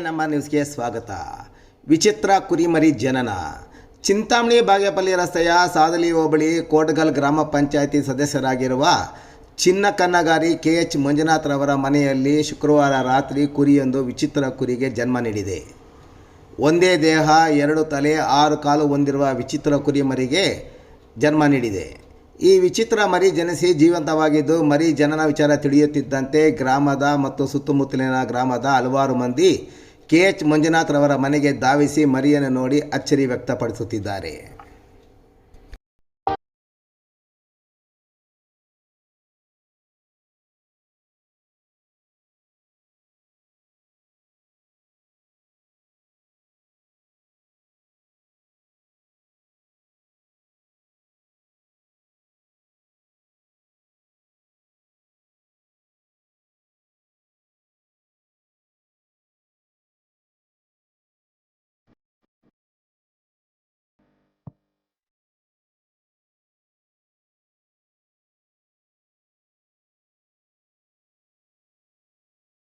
ನಮ್ಮ ನ್ಯೂಸ್ಗೆ ಸ್ವಾಗತ. ವಿಚಿತ್ರ ಕುರಿಮರಿ ಜನನ. ಚಿಂತಾಮಣಿ ಬಾಗೇಪಲ್ಲಿ ರಸ್ತೆಯ ಸಾದಲಿ ಹೋಬಳಿ ಕೋಟಗಲ್ ಗ್ರಾಮ ಪಂಚಾಯಿತಿ ಸದಸ್ಯರಾಗಿರುವ ಚಿನ್ನಕನ್ನಗಾರಿ KH ಮಂಜುನಾಥ್ ರವರ ಮನೆಯಲ್ಲಿ ಶುಕ್ರವಾರ ರಾತ್ರಿ ಕುರಿಯೊಂದು ವಿಚಿತ್ರ ಕುರಿಗೆ ಜನ್ಮ ನೀಡಿದೆ. ಒಂದೇ ದೇಹ, 2 ತಲೆ, 6 ಕಾಲು ಹೊಂದಿರುವ ವಿಚಿತ್ರ ಕುರಿಮರಿಗೆ ಜನ್ಮ ನೀಡಿದೆ. ಈ ವಿಚಿತ್ರ ಮರಿ ಜನಿಸಿ ಜೀವಂತವಾಗಿದ್ದು, ಮರಿ ಜನನ ವಿಚಾರ ತಿಳಿಯುತ್ತಿದ್ದಂತೆ ಗ್ರಾಮದ ಮತ್ತು ಸುತ್ತಮುತ್ತಲಿನ ಗ್ರಾಮದ ಹಲವಾರು ಮಂದಿ KH ಮಂಜುನಾಥ್ ರವರ ಮನೆಗೆ ಧಾವಿಸಿ ಮರಿಯನ್ನು ನೋಡಿ ಅಚ್ಚರಿ ವ್ಯಕ್ತಪಡಿಸುತ್ತಿದ್ದಾರೆ.